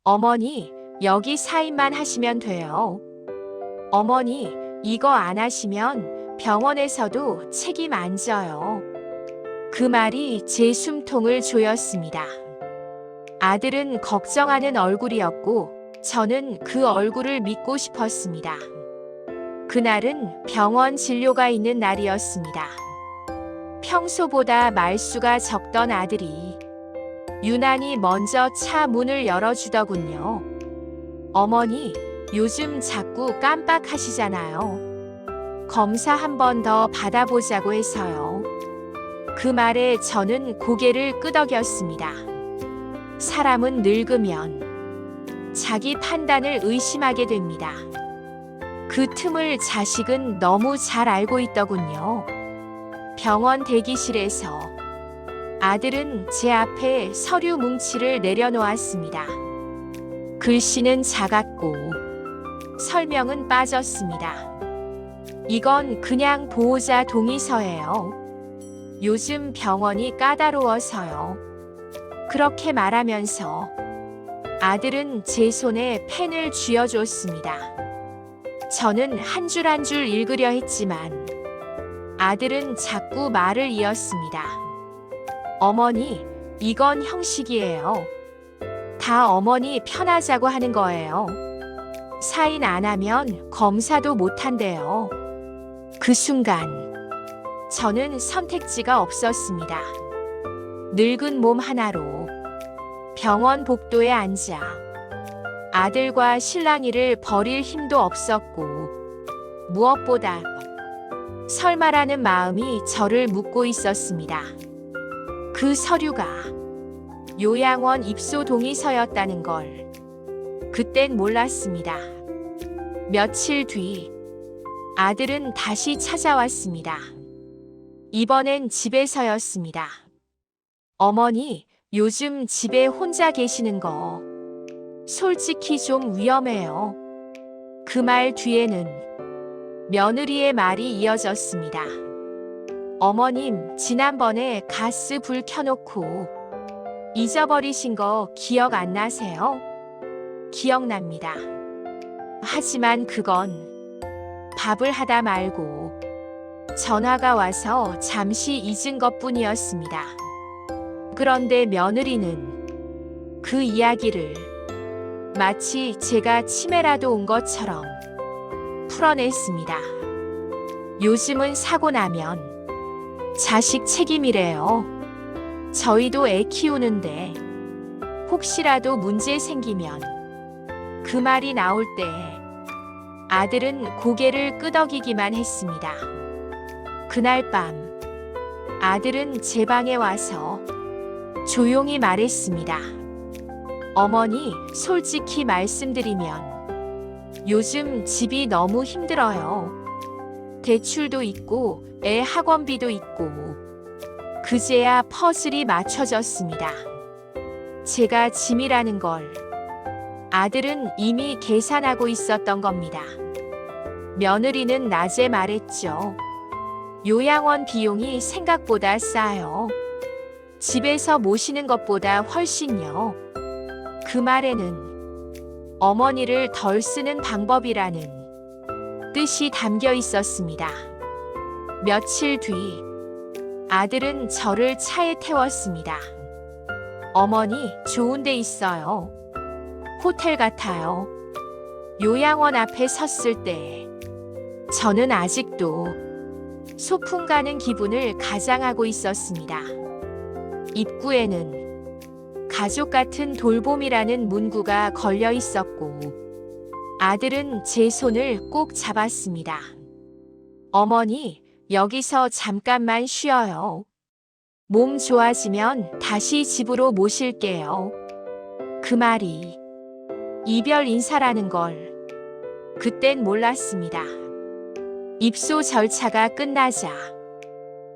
어머니, 여기 사인만 하시면 돼요. 어머니, 이거 안 하시면 병원에서도 책임 안 져요. 그 말이 제 숨통을 조였습니다. 아들은 걱정하는 얼굴이었고 저는 그 얼굴을 믿고 싶었습니다. 그날은 병원 진료가 있는 날이었습니다. 평소보다 말수가 적던 아들이 유난히 먼저 차 문을 열어주더군요. 어머니, 요즘 자꾸 깜빡하시잖아요. 검사 한 번 더 받아보자고 해서요. 그 말에 저는 고개를 끄덕였습니다. 사람은 늙으면 자기 판단을 의심하게 됩니다. 그 틈을 자식은 너무 잘 알고 있더군요. 병원 대기실에서 아들은 제 앞에 서류 뭉치를 내려놓았습니다. 글씨는 작았고 설명은 빠졌습니다. 이건 그냥 보호자 동의서예요. 요즘 병원이 까다로워서요. 그렇게 말하면서 아들은 제 손에 펜을 쥐어줬습니다. 저는 한 줄 한 줄 읽으려 했지만 아들은 자꾸 말을 이었습니다. 어머니, 이건 형식이에요. 다 어머니 편하자고 하는 거예요. 사인 안 하면 검사도 못 한대요. 그 순간 저는 선택지가 없었습니다. 늙은 몸 하나로 병원 복도에 앉아 아들과 실랑이를 버릴 힘도 없었고 무엇보다 설마라는 마음이 저를 묶고 있었습니다. 그 서류가 요양원 입소 동의서였다는 걸 그땐 몰랐습니다. 며칠 뒤 아들은 다시 찾아왔습니다. 이번엔 집에서였습니다. 어머니, 요즘 집에 혼자 계시는 거 솔직히 좀 위험해요. 그 말 뒤에는 며느리의 말이 이어졌습니다. 어머님, 지난번에 가스 불 켜놓고 잊어버리신 거 기억 안 나세요? 기억납니다. 하지만 그건 밥을 하다 말고 전화가 와서 잠시 잊은 것뿐이었습니다. 그런데 며느리는 그 이야기를 마치 제가 치매라도 온 것처럼 풀어냈습니다. 요즘은 사고 나면 자식 책임이래요. 저희도 애 키우는데 혹시라도 문제 생기면 그 말이 나올 때 아들은 고개를 끄덕이기만 했습니다. 그날 밤 아들은 제 방에 와서 조용히 말했습니다. 어머니, 솔직히 말씀드리면 요즘 집이 너무 힘들어요. 대출도 있고 애 학원비도 있고 그제야 퍼즐이 맞춰졌습니다. 제가 짐이라는 걸 아들은 이미 계산하고 있었던 겁니다. 며느리는 낮에 말했죠. 요양원 비용이 생각보다 싸요. 집에서 모시는 것보다 훨씬요. 그 말에는 어머니를 덜 쓰는 방법이라는 뜻이 담겨 있었습니다. 며칠 뒤 아들은 저를 차에 태웠습니다. 어머니, 좋은 데 있어요. 호텔 같아요. 요양원 앞에 섰을 때 저는 아직도 소풍 가는 기분을 가장하고 있었습니다. 입구에는 가족 같은 돌봄이라는 문구가 걸려 있었고 아들은 제 손을 꼭 잡았습니다. 어머니, 여기서 잠깐만 쉬어요. 몸 좋아지면 다시 집으로 모실게요. 그 말이 이별 인사라는 걸 그땐 몰랐습니다. 입소 절차가 끝나자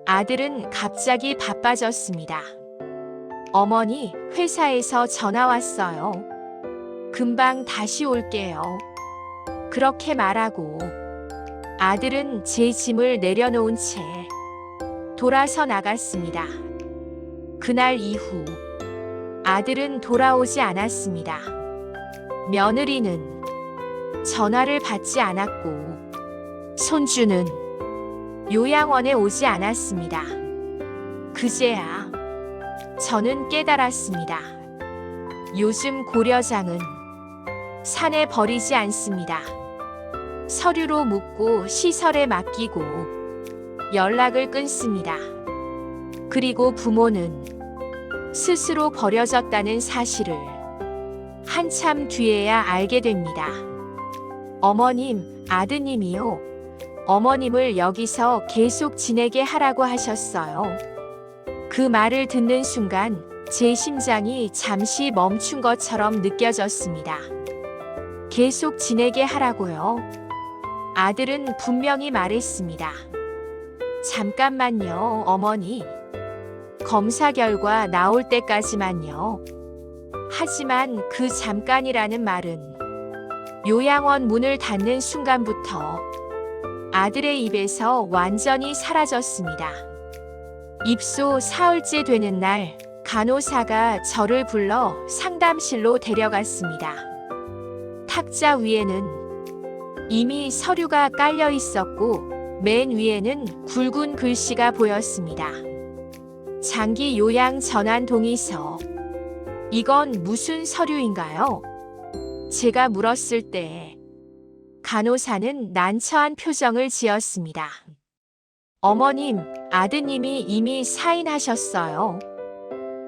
아들은 갑자기 바빠졌습니다. 어머니, 회사에서 전화 왔어요. 금방 다시 올게요. 그렇게 말하고 아들은 제 짐을 내려놓은 채 돌아서 나갔습니다. 그날 이후 아들은 돌아오지 않았습니다. 며느리는 전화를 받지 않았고 손주는 요양원에 오지 않았습니다. 그제야 저는 깨달았습니다. 요즘 고려장은 산에 버리지 않습니다. 서류로 묻고 시설에 맡기고 연락을 끊습니다. 그리고 부모는 스스로 버려졌다는 사실을 한참 뒤에야 알게 됩니다. 어머님, 아드님이요. 어머님을 여기서 계속 지내게 하라고 하셨어요. 그 말을 듣는 순간 제 심장이 잠시 멈춘 것처럼 느껴졌습니다. 계속 지내게 하라고요. 아들은 분명히 말했습니다. 잠깐만요, 어머니. 검사 결과 나올 때까지만요. 하지만 그 잠깐이라는 말은 요양원 문을 닫는 순간부터 아들의 입에서 완전히 사라졌습니다. 입소 사흘째 되는 날, 간호사가 저를 불러 상담실로 데려갔습니다. 탁자 위에는 이미 서류가 깔려 있었고 맨 위에는 굵은 글씨가 보였습니다. 장기 요양 전환 동의서. 이건 무슨 서류인가요? 제가 물었을 때 간호사는 난처한 표정을 지었습니다. 어머님, 아드님이 이미 사인하셨어요.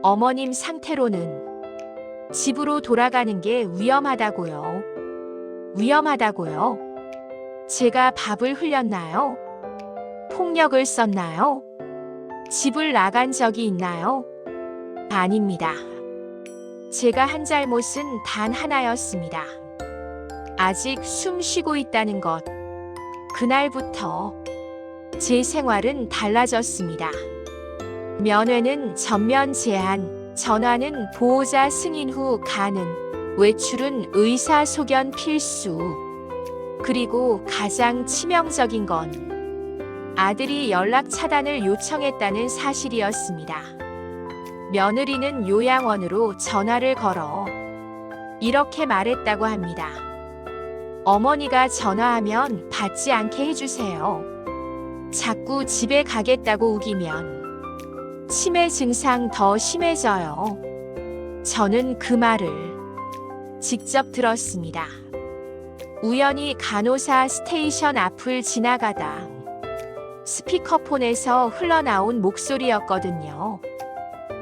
어머님 상태로는 집으로 돌아가는 게 위험하다고요. 위험하다고요? 제가 밥을 흘렸나요? 폭력을 썼나요? 집을 나간 적이 있나요? 아닙니다. 제가 한 잘못은 단 하나였습니다. 아직 숨 쉬고 있다는 것. 그날부터 제 생활은 달라졌습니다. 면회는 전면 제한, 전화는 보호자 승인 후 가능, 외출은 의사 소견 필수. 그리고 가장 치명적인 건 아들이 연락 차단을 요청했다는 사실이었습니다. 며느리는 요양원으로 전화를 걸어 이렇게 말했다고 합니다. 어머니가 전화하면 받지 않게 해주세요. 자꾸 집에 가겠다고 우기면 치매 증상 더 심해져요. 저는 그 말을 직접 들었습니다. 우연히 간호사 스테이션 앞을 지나가다 스피커폰에서 흘러나온 목소리였거든요.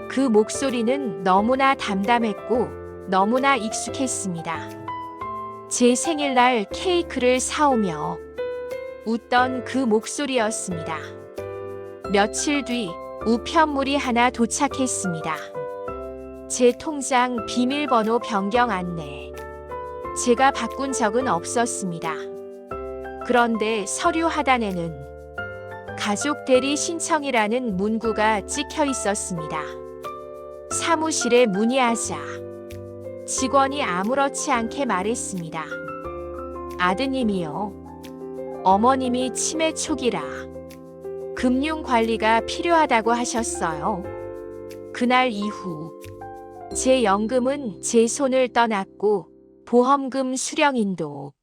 그 목소리는 너무나 담담했고 너무나 익숙했습니다. 제 생일날 케이크를 사오며 웃던 그 목소리였습니다. 며칠 뒤 우편물이 하나 도착했습니다. 제 통장 비밀번호 변경 안내. 제가 바꾼 적은 없었습니다. 그런데 서류 하단에는 가족 대리 신청이라는 문구가 찍혀 있었습니다. 사무실에 문의하자 직원이 아무렇지 않게 말했습니다. 아드님이요. 어머님이 치매 초기라 금융 관리가 필요하다고 하셨어요. 그날 이후 제 연금은 제 손을 떠났고 보험금 수령인도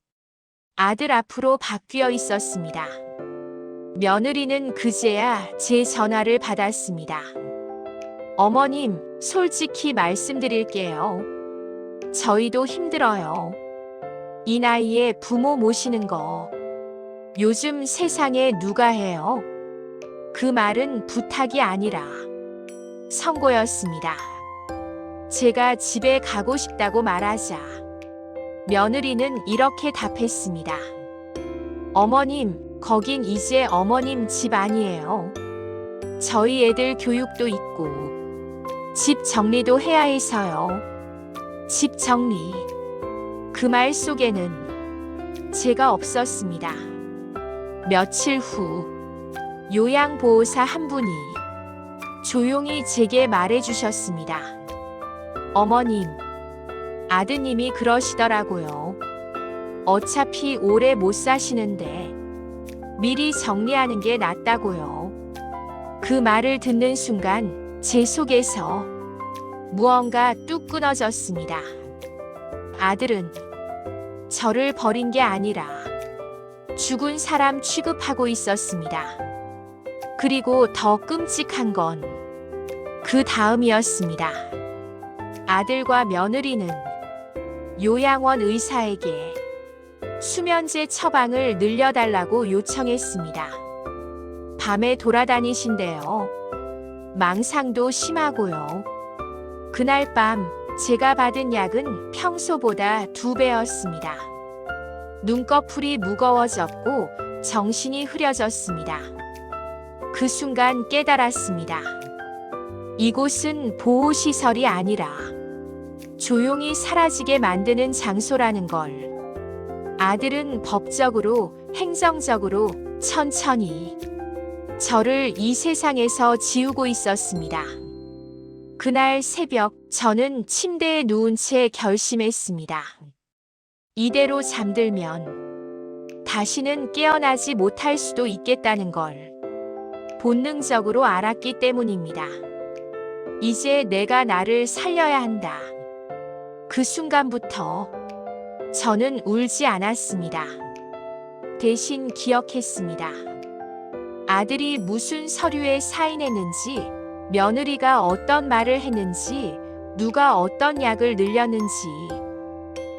아들 앞으로 바뀌어 있었습니다. 며느리는 그제야 제 전화를 받았습니다. 어머님, 솔직히 말씀드릴게요. 저희도 힘들어요. 이 나이에 부모 모시는 거 요즘 세상에 누가 해요? 그 말은 부탁이 아니라 선고였습니다. 제가 집에 가고 싶다고 말하자 며느리는 이렇게 답했습니다. 어머님, 거긴 이제 어머님 집 아니에요. 저희 애들 교육도 있고 집 정리도 해야 해서요. 집 정리. 그 말 속에는 제가 없었습니다. 며칠 후 요양보호사 한 분이 조용히 제게 말해주셨습니다. 어머님, 아드님이 그러시더라고요. 어차피 오래 못 사시는데 미리 정리하는 게 낫다고요. 그 말을 듣는 순간 제 속에서 무언가 뚝 끊어졌습니다. 아들은 저를 버린 게 아니라 죽은 사람 취급하고 있었습니다. 그리고 더 끔찍한 건 그 다음이었습니다. 아들과 며느리는 요양원 의사에게 수면제 처방을 늘려달라고 요청했습니다. 밤에 돌아다니신대요. 망상도 심하고요. 그날 밤 제가 받은 약은 평소보다 2배였습니다. 눈꺼풀이 무거워졌고 정신이 흐려졌습니다. 그 순간 깨달았습니다. 이곳은 보호시설이 아니라 조용히 사라지게 만드는 장소라는 걸. 아들은 법적으로, 행정적으로 천천히 저를 이 세상에서 지우고 있었습니다. 그날 새벽 저는 침대에 누운 채 결심했습니다. 이대로 잠들면 다시는 깨어나지 못할 수도 있겠다는 걸 본능적으로 알았기 때문입니다. 이제 내가 나를 살려야 한다. 그 순간부터 저는 울지 않았습니다. 대신 기억했습니다. 아들이 무슨 서류에 사인했는지, 며느리가 어떤 말을 했는지, 누가 어떤 약을 늘렸는지.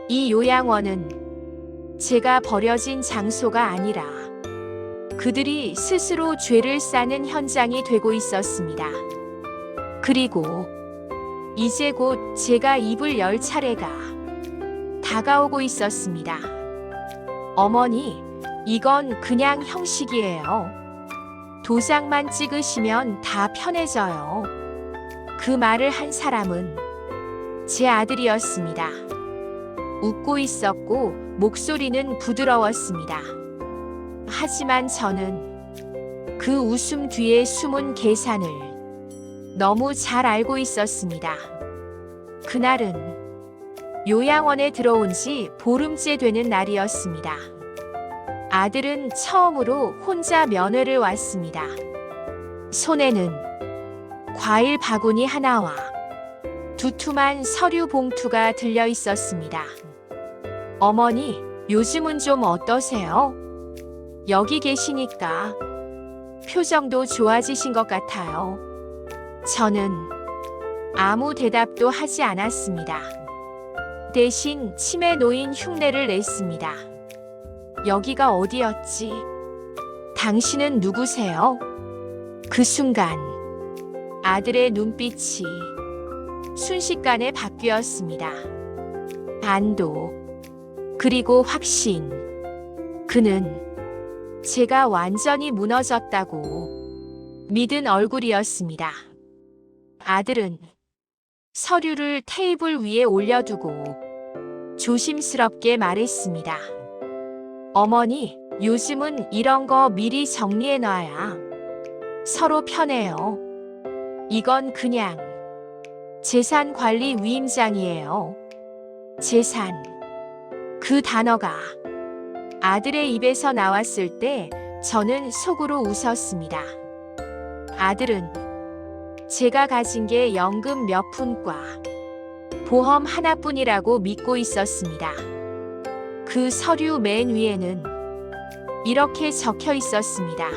이 요양원은 제가 버려진 장소가 아니라 그들이 스스로 죄를 쌓는 현장이 되고 있었습니다. 그리고 이제 곧 제가 입을 열 차례가 다가오고 있었습니다. 어머니, 이건 그냥 형식이에요. 도장만 찍으시면 다 편해져요. 그 말을 한 사람은 제 아들이었습니다. 웃고 있었고 목소리는 부드러웠습니다. 하지만 저는 그 웃음 뒤에 숨은 계산을 너무 잘 알고 있었습니다. 그날은 요양원에 들어온 지 보름째 되는 날이었습니다. 아들은 처음으로 혼자 면회를 왔습니다. 손에는 과일 바구니 하나와 두툼한 서류 봉투가 들려 있었습니다. 어머니, 요즘은 좀 어떠세요? 여기 계시니까 표정도 좋아지신 것 같아요. 저는 아무 대답도 하지 않았습니다. 대신 침에 놓인 흉내를 냈습니다. 여기가 어디였지? 당신은 누구세요? 그 순간 아들의 눈빛이 순식간에 바뀌었습니다. 안도, 그리고 확신. 그는 제가 완전히 무너졌다고 믿은 얼굴이었습니다. 아들은 서류를 테이블 위에 올려두고 조심스럽게 말했습니다. 어머니, 요즘은 이런 거 미리 정리해놔야 서로 편해요. 이건 그냥 재산관리 위임장이에요. 재산. 그 단어가 아들의 입에서 나왔을 때 저는 속으로 웃었습니다. 아들은 제가 가진 게 연금 몇 푼과 보험 하나뿐이라고 믿고 있었습니다. 그 서류 맨 위에는 이렇게 적혀 있었습니다.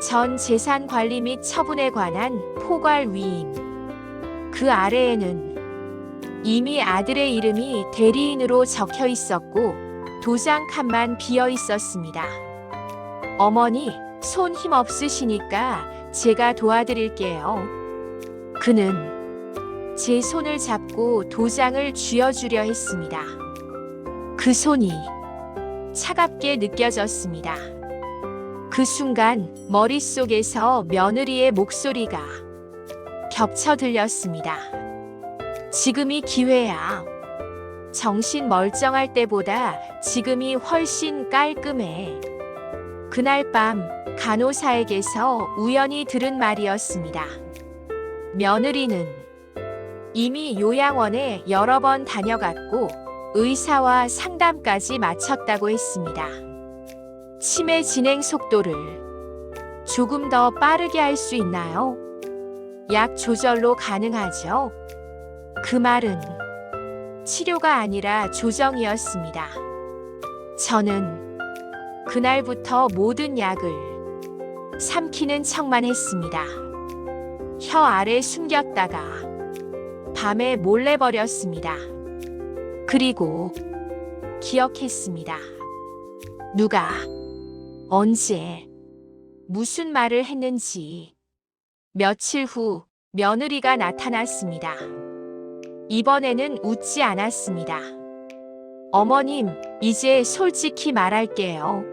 전 재산 관리 및 처분에 관한 포괄 위임. 그 아래에는 이미 아들의 이름이 대리인으로 적혀 있었고 도장 칸만 비어 있었습니다. 어머니, 손 힘 없으시니까 제가 도와드릴게요. 그는 제 손을 잡고 도장을 쥐어주려 했습니다. 그 손이 차갑게 느껴졌습니다. 그 순간 머릿속에서 며느리의 목소리가 겹쳐 들렸습니다. 지금이 기회야. 정신 멀쩡할 때보다 지금이 훨씬 깔끔해. 그날 밤 간호사에게서 우연히 들은 말이었습니다. 며느리는 이미 요양원에 여러 번 다녀갔고 의사와 상담까지 마쳤다고 했습니다. 치매 진행 속도를 조금 더 빠르게 할 수 있나요? 약 조절로 가능하죠? 그 말은 치료가 아니라 조정이었습니다. 저는 그날부터 모든 약을 삼키는 척만 했습니다. 혀 아래 숨겼다가 밤에 몰래 버렸습니다. 그리고 기억했습니다. 누가, 언제, 무슨 말을 했는지. 며칠 후 며느리가 나타났습니다. 이번에는 웃지 않았습니다. 어머님, 이제 솔직히 말할게요.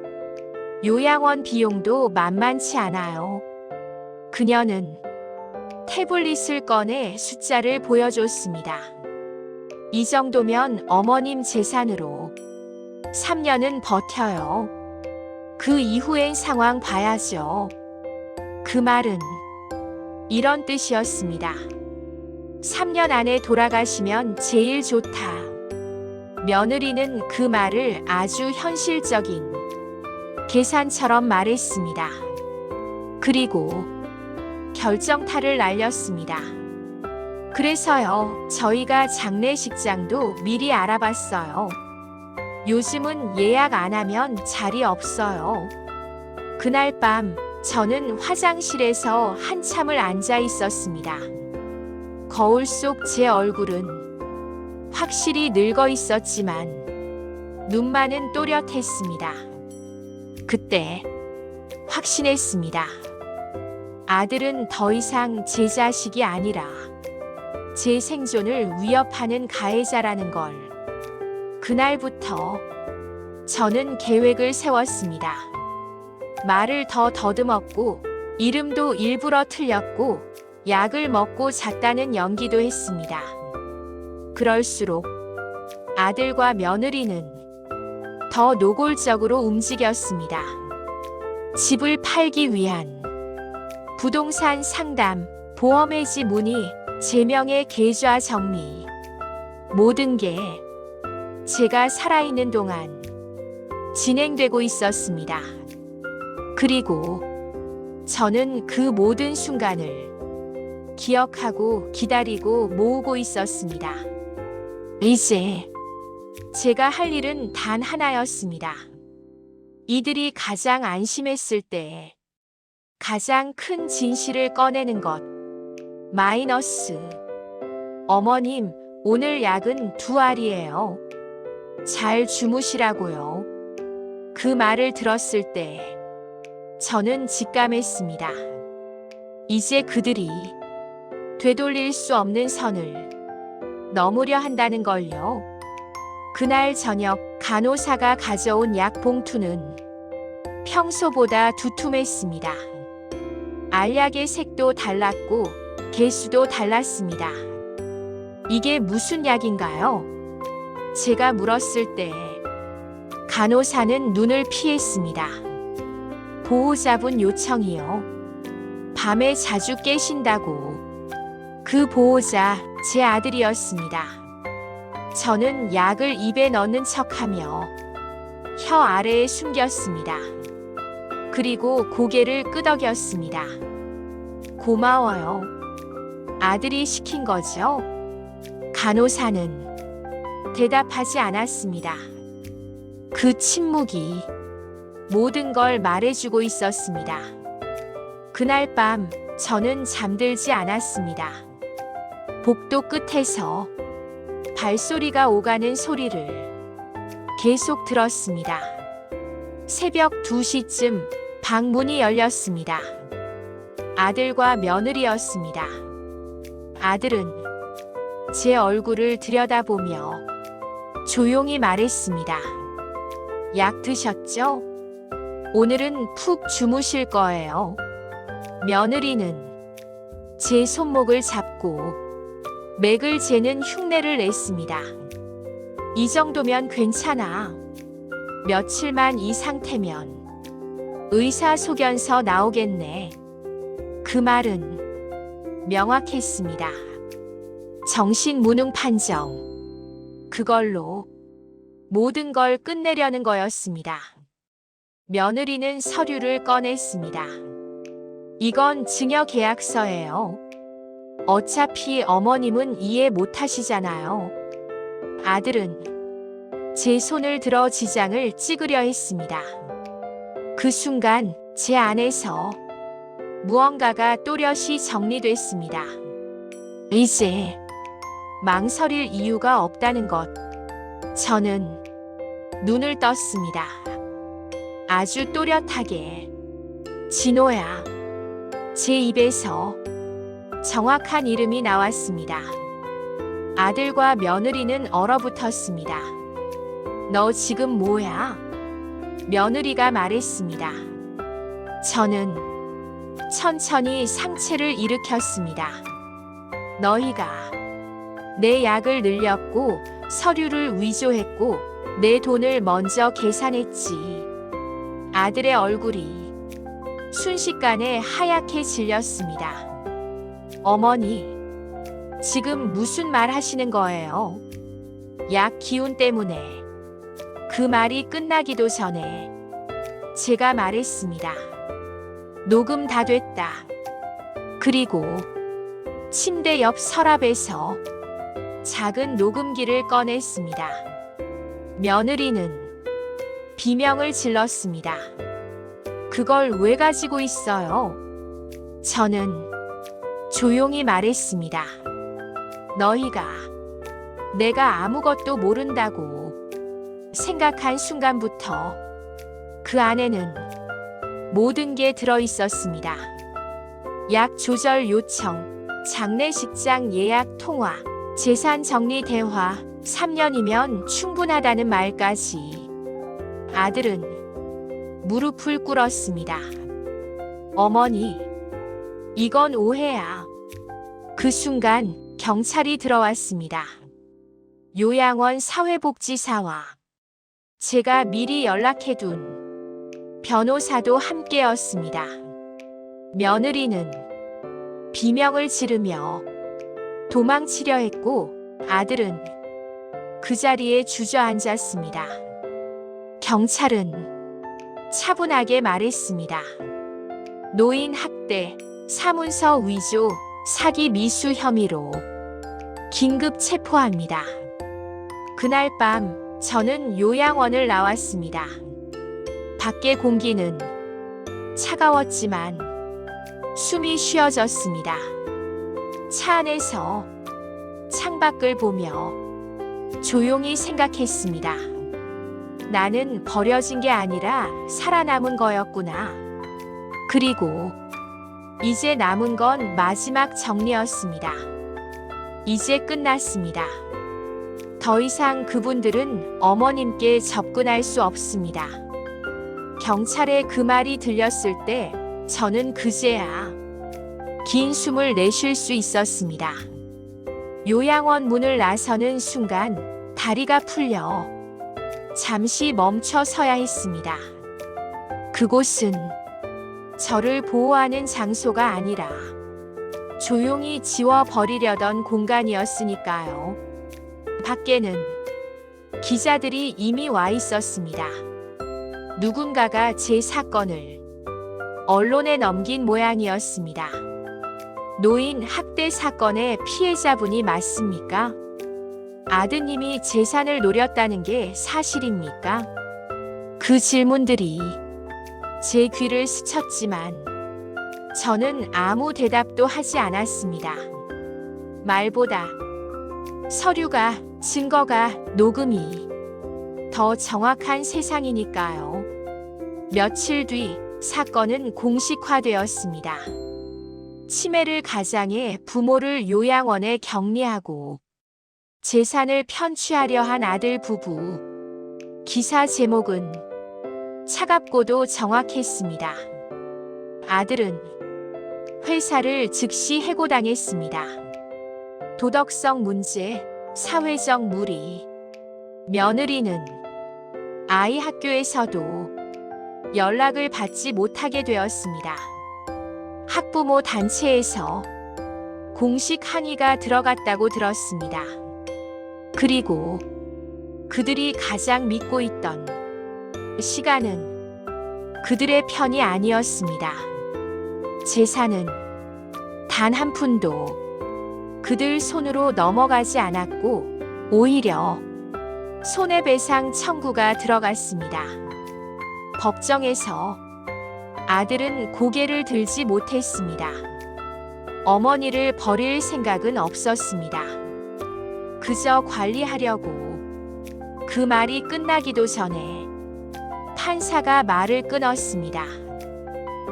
요양원 비용도 만만치 않아요. 그녀는 태블릿을 꺼내 숫자를 보여줬습니다. 이 정도면 어머님 재산으로 3년은 버텨요. 그 이후엔 상황 봐야죠. 그 말은 이런 뜻이었습니다. 3년 안에 돌아가시면 제일 좋다. 며느리는 그 말을 아주 현실적인 계산처럼 말했습니다. 그리고 결정타를 날렸습니다. 그래서요, 저희가 장례식장도 미리 알아봤어요. 요즘은 예약 안 하면 자리 없어요. 그날 밤 저는 화장실에서 한참을 앉아 있었습니다. 거울 속 제 얼굴은 확실히 늙어 있었지만 눈만은 또렷했습니다. 그때 확신했습니다. 아들은 더 이상 제 자식이 아니라 제 생존을 위협하는 가해자라는 걸. 그날부터 저는 계획을 세웠습니다. 말을 더 더듬었고 이름도 일부러 틀렸고 약을 먹고 잤다는 연기도 했습니다. 그럴수록 아들과 며느리는 더 노골적으로 움직였습니다. 집을 팔기 위한 부동산 상담, 보험 해지 문의, 제명의 계좌 정리. 모든 게 제가 살아있는 동안 진행되고 있었습니다. 그리고 저는 그 모든 순간을 기억하고 기다리고 모으고 있었습니다. 이제 제가 할 일은 단 하나였습니다. 이들이 가장 안심했을 때 가장 큰 진실을 꺼내는 것. 마이너스. 어머님, 오늘 약은 2알이에요. 잘 주무시라고요. 그 말을 들었을 때 저는 직감했습니다. 이제 그들이 되돌릴 수 없는 선을 넘으려 한다는 걸요. 그날 저녁 간호사가 가져온 약 봉투는 평소보다 두툼했습니다. 알약의 색도 달랐고 개수도 달랐습니다. 이게 무슨 약인가요? 제가 물었을 때 간호사는 눈을 피했습니다. 보호자분 요청이요. 밤에 자주 깨신다고. 그 보호자 제 아들이었습니다. 저는 약을 입에 넣는 척하며 혀 아래에 숨겼습니다. 그리고 고개를 끄덕였습니다. 고마워요. 아들이 시킨 거죠? 간호사는 대답하지 않았습니다. 그 침묵이 모든 걸 말해주고 있었습니다. 그날 밤 저는 잠들지 않았습니다. 복도 끝에서 발소리가 오가는 소리를 계속 들었습니다. 새벽 2시쯤 방문이 열렸습니다. 아들과 며느리였습니다. 아들은 제 얼굴을 들여다보며 조용히 말했습니다. 약 드셨죠? 오늘은 푹 주무실 거예요. 며느리는 제 손목을 잡고 맥을 재는 흉내를 냈습니다. 이 정도면 괜찮아. 며칠만 이 상태면 의사소견서 나오겠네. 그 말은 명확했습니다. 정신무능 판정. 그걸로 모든 걸 끝내려는 거였습니다. 며느리는 서류를 꺼냈습니다. 이건 증여계약서예요. 어차피 어머님은 이해 못하시잖아요. 아들은 제 손을 들어 지장을 찍으려 했습니다. 그 순간 제 안에서 무언가가 또렷이 정리됐습니다. 이제 망설일 이유가 없다는 것. 저는 눈을 떴습니다. 아주 또렷하게. 진호야. 제 입에서 정확한 이름이 나왔습니다. 아들과 며느리는 얼어붙었습니다. 너 지금 뭐야? 며느리가 말했습니다. 저는 천천히 상체를 일으켰습니다. 너희가 내 약을 늘렸고 서류를 위조했고 내 돈을 먼저 계산했지. 아들의 얼굴이 순식간에 하얗게 질렸습니다. 어머니, 지금 무슨 말 하시는 거예요? 약 기운 때문에. 그 말이 끝나기도 전에 제가 말했습니다. 녹음 다 됐다. 그리고 침대 옆 서랍에서 작은 녹음기를 꺼냈습니다. 며느리는 비명을 질렀습니다. 그걸 왜 가지고 있어요? 저는 조용히 말했습니다. 너희가 내가 아무것도 모른다고 생각한 순간부터 그 안에는 모든 게 들어 있었습니다. 약 조절 요청, 장례식장 예약 통화, 재산 정리 대화, 3년이면 충분하다는 말까지. 아들은 무릎을 꿇었습니다. 어머니, 이건 오해야. 그 순간 경찰이 들어왔습니다. 요양원 사회복지사와 제가 미리 연락해둔 변호사도 함께였습니다. 며느리는 비명을 지르며 도망치려 했고 아들은 그 자리에 주저앉았습니다. 경찰은 차분하게 말했습니다. 노인 학대, 사문서 위조, 사기 미수 혐의로 긴급 체포합니다. 그날 밤 저는 요양원을 나왔습니다. 밖의 공기는 차가웠지만 숨이 쉬어졌습니다. 차 안에서 창밖을 보며 조용히 생각했습니다. 나는 버려진 게 아니라 살아남은 거였구나. 그리고 이제 남은 건 마지막 정리였습니다. 이제 끝났습니다. 더 이상 그분들은 어머님께 접근할 수 없습니다. 경찰의 그 말이 들렸을 때 저는 그제야 긴 숨을 내쉴 수 있었습니다. 요양원 문을 나서는 순간 다리가 풀려 잠시 멈춰 서야 했습니다. 그곳은 저를 보호하는 장소가 아니라 조용히 지워버리려던 공간이었으니까요. 밖에는 기자들이 이미 와 있었습니다. 누군가가 제 사건을 언론에 넘긴 모양이었습니다. 노인 학대 사건의 피해자분이 맞습니까? 아드님이 재산을 노렸다는 게 사실입니까? 그 질문들이 제 귀를 스쳤지만 저는 아무 대답도 하지 않았습니다. 말보다 서류가, 증거가, 녹음이 더 정확한 세상이니까요. 며칠 뒤 사건은 공식화되었습니다. 치매를 가장해 부모를 요양원에 격리하고 재산을 편취하려 한 아들 부부. 기사 제목은 차갑고도 정확했습니다. 아들은 회사를 즉시 해고당했습니다. 도덕성 문제, 사회적 무리. 며느리는 아이 학교에서도 연락을 받지 못하게 되었습니다. 학부모 단체에서 공식 항의가 들어갔다고 들었습니다. 그리고 그들이 가장 믿고 있던 시간은 그들의 편이 아니었습니다. 재산은 단 한 푼도 그들 손으로 넘어가지 않았고 오히려 손해배상 청구가 들어갔습니다. 법정에서 아들은 고개를 들지 못했습니다. 어머니를 버릴 생각은 없었습니다. 그저 관리하려고. 그 말이 끝나기도 전에 판사가 말을 끊었습니다.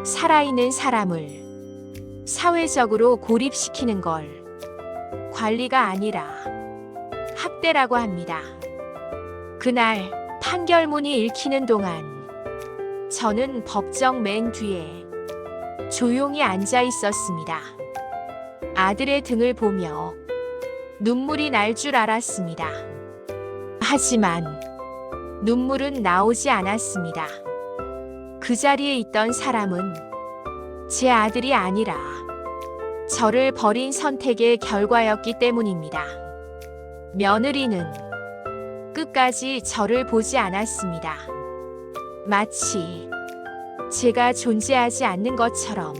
살아있는 사람을 사회적으로 고립시키는 걸 관리가 아니라 학대라고 합니다. 그날 판결문이 읽히는 동안 저는 법정 맨 뒤에 조용히 앉아 있었습니다. 아들의 등을 보며 눈물이 날 줄 알았습니다. 하지만 눈물은 나오지 않았습니다. 그 자리에 있던 사람은 제 아들이 아니라 저를 버린 선택의 결과였기 때문입니다. 며느리는 끝까지 저를 보지 않았습니다. 마치 제가 존재하지 않는 것처럼.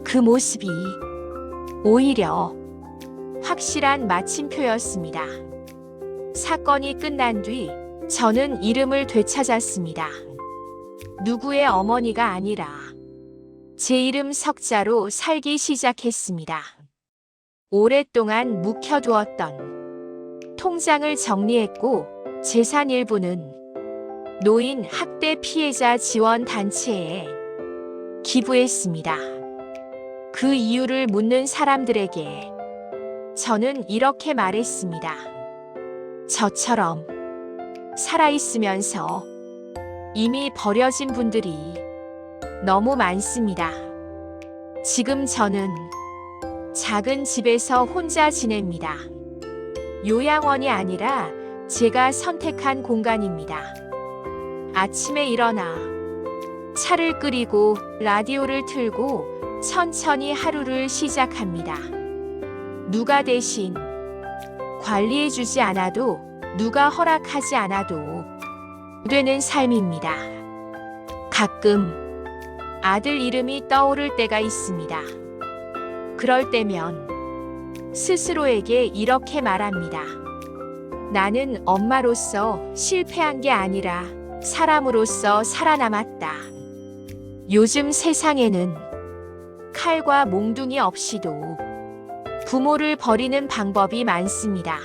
그 모습이 오히려 확실한 마침표였습니다. 사건이 끝난 뒤 저는 이름을 되찾았습니다. 누구의 어머니가 아니라 제 이름 석자로 살기 시작했습니다. 오랫동안 묵혀두었던 통장을 정리했고 재산 일부는 노인 학대 피해자 지원 단체에 기부했습니다. 그 이유를 묻는 사람들에게 저는 이렇게 말했습니다. 저처럼 살아있으면서 이미 버려진 분들이 너무 많습니다. 지금 저는 작은 집에서 혼자 지냅니다. 요양원이 아니라 제가 선택한 공간입니다. 아침에 일어나 차를 끓이고 라디오를 틀고 천천히 하루를 시작합니다. 누가 대신 관리해주지 않아도, 누가 허락하지 않아도 되는 삶입니다. 가끔 아들 이름이 떠오를 때가 있습니다. 그럴 때면 스스로에게 이렇게 말합니다. 나는 엄마로서 실패한 게 아니라 사람으로서 살아남았다. 요즘 세상에는 칼과 몽둥이 없이도 부모를 버리는 방법이 많습니다.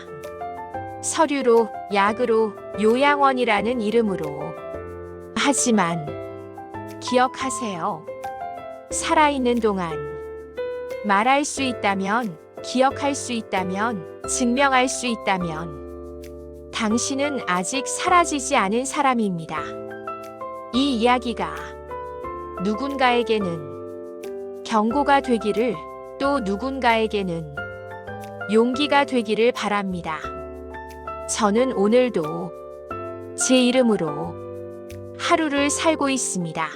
서류로, 약으로, 요양원이라는 이름으로. 하지만 기억하세요. 살아있는 동안 말할 수 있다면, 기억할 수 있다면, 증명할 수 있다면 당신은 아직 사라지지 않은 사람입니다. 이 이야기가 누군가에게는 경고가 되기를, 또 누군가에게는 용기가 되기를 바랍니다. 저는 오늘도 제 이름으로 하루를 살고 있습니다.